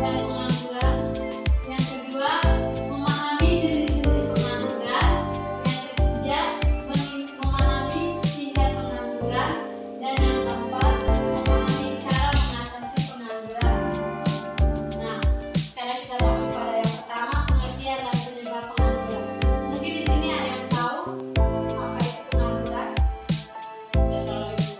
dan pengangguran. Yang kedua, memahami jenis-jenis pengangguran. Yang ketiga, memahami tingkat pengangguran. Dan yang keempat, memahami cara mengatasi pengangguran. Nah, sekarang kita masuk pada yang pertama, pengertian dan penyebab pengangguran. Mungkin di sini ada yang tahu apa itu pengangguran? Ya, kalau itu.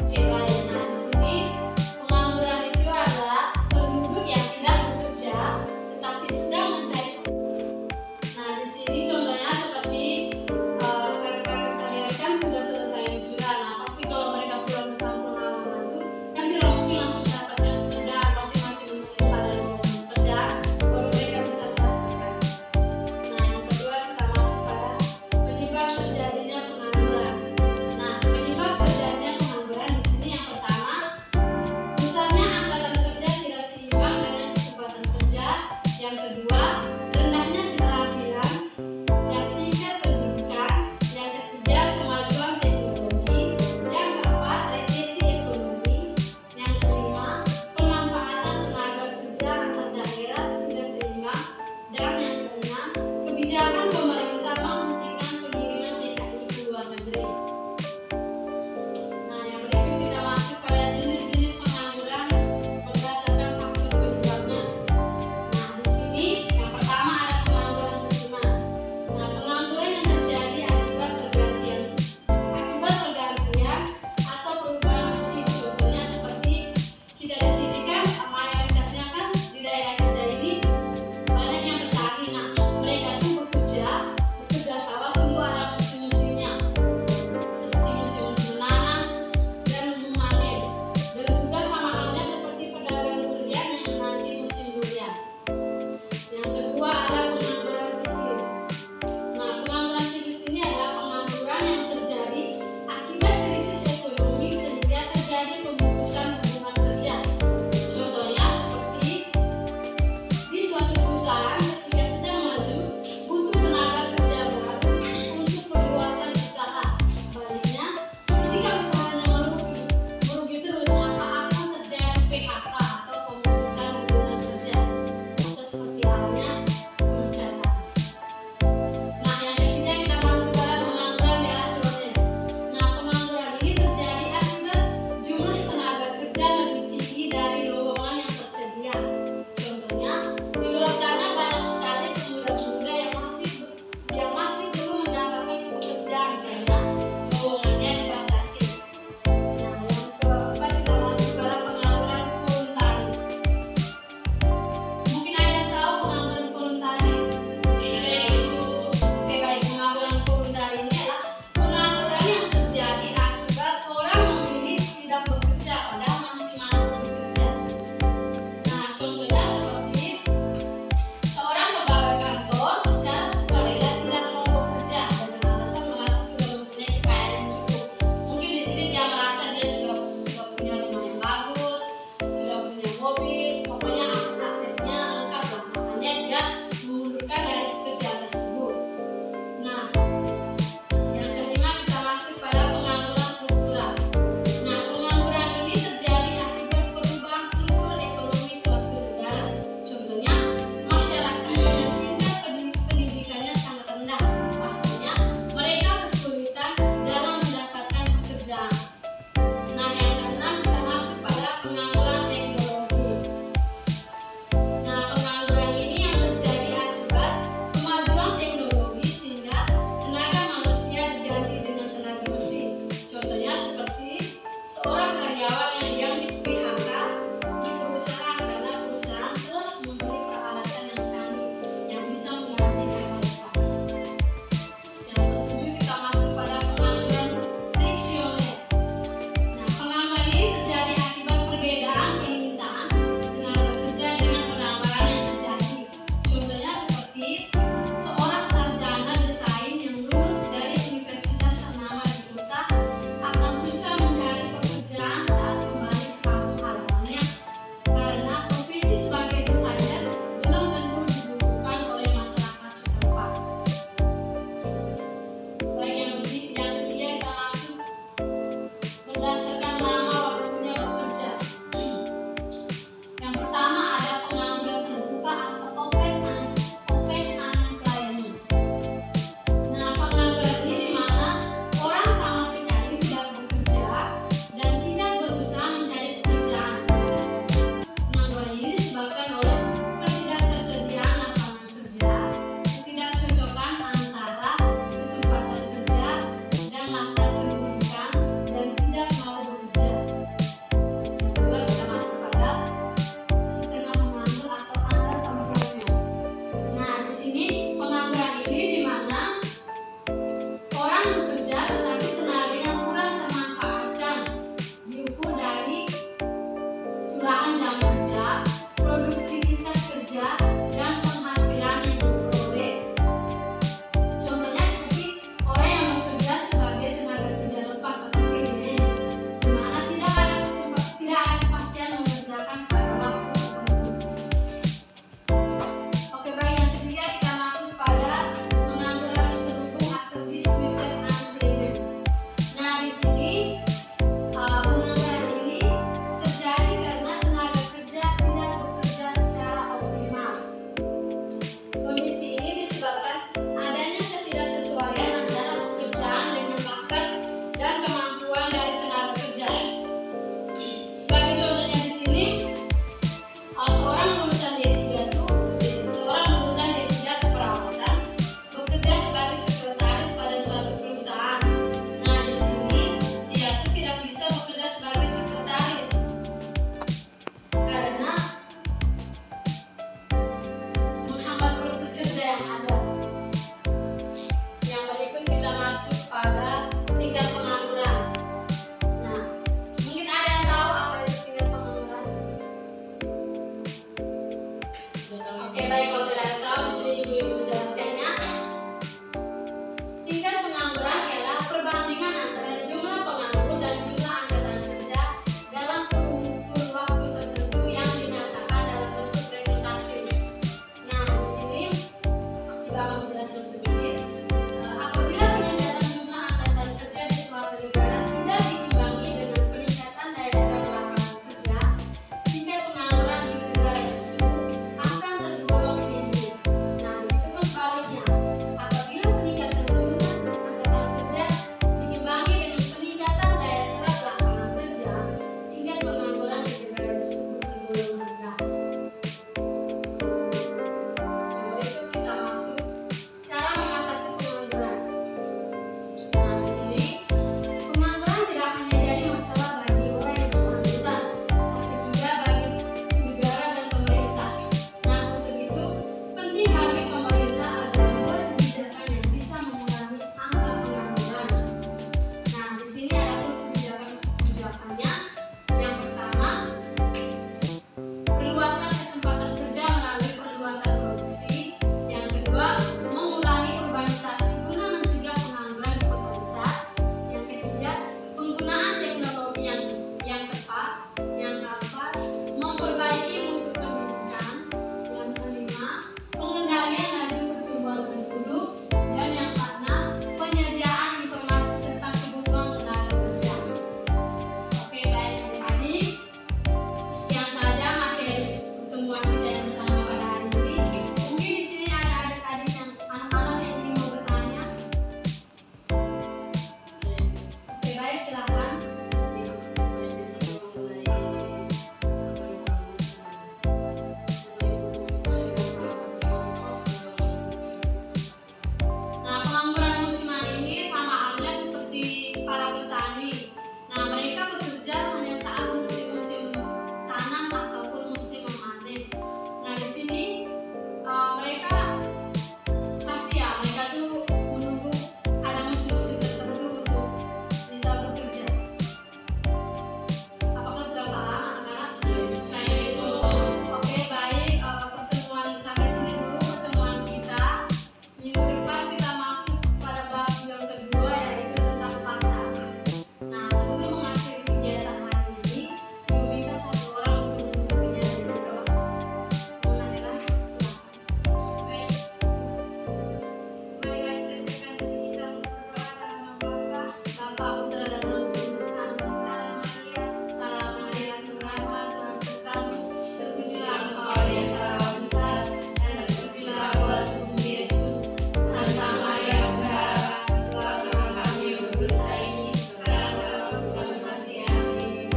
Oke, baik. Nah, di sini pengangguran itu adalah penduduk yang tidak Oke, baik, kalau tidak ada tahu di sini ibu-ibu menjelaskannya. Tingkat pengangguran ialah perbandingan antara jumlah penganggur dan jumlah angkatan kerja dalam kurun waktu tertentu yang dinyatakan dalam bentuk presentasi. Nah, di sini ibu akan menjelaskan sedikit. Apabila peningkatan jumlah angkatan kerja di suatu negara tidak diimbangi dengan peningkatan daya serap lapangan kerja, tingkat pengangguran di negara tersebut akan tergolong tinggi. Nah, begitupun sebaliknya. Apabila peningkatan jumlah angkatan kerja diimbangi dengan peningkatan daya serap lapangan kerja, tingkat pengangguran di negara tersebut tergolong rendah. Berikut kita masuk cara mengatasi pengangguran. Nah, di sini pengangguran tidak hanya jadi masalah bagi orang yang bersangkutan, tapi juga bagi negara dan pemerintah. Nah, untuk itu penting bagi pemerintah agar membuat kebijakan yang bisa mengurangi angka pengangguran. Nah, di sini ada kebijakannya. Yang pertama, perluasan kesempatan kerja melalui perluasan produksi. Yang kedua, mengurangi urbanisasi guna mencegah pengangguran di kota besar. Yang ketiga, penggunaan teknologi yang tepat. Yang keempat, memperbaiki mutu pendidikan. Yang kelima, pengendalian laju pertumbuhan penduduk. Dan yang keenam, penyediaan informasi tentang kebutuhan tenaga kerja. Oke, baik adik-adik, sekian saja materi pertemuan kita yang pertama pada hari ini. Mungkin di sini ada adik-adik yang anak-anak yang ingin mau bertanya. Oke, baik, silakan. Nah, pengangguran musiman ini sama halnya seperti para petani. Nah, mereka bekerja hanya saat musim-musim tanam ataupun musim memanen. Nah, di sini mereka pasti ya, mereka tuh menunggu ada musim-musim tertentu untuk bisa bekerja. Apakah sudah paham anak-anak? Oke, baik, pertemuan sampai sini dulu pertemuan kita. Minggu depan kita masuk pada bab yang kedua, yaitu tentang pasar. Nah, sebelum mengakhiri kegiatan hari ini, ibu minta satu orang untuk menutupinya dan berdoa. Silakan. Baik. Mari kita siapkan diri kita untuk berdoa dalam nama Bapa, Putra dan Roh Kudus. Amin. Salam Maria, salam Maria, penuh rahmat, Tuhan sertamu. Terpujilah engkau di antara wanita, dan terpujilah buah tubuhmu Yesus. Santa Maria, berharap, doakanlah kami yang berdosa ini, sekarang dan waktu kami mati. Amin.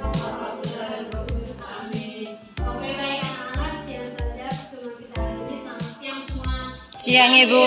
Bapa, Putra dan Roh Kudus. Amin. Oke, baik anak-anak, sekian saja pertemuan kita hari ini. Selamat siang semua. Siang, Ibu.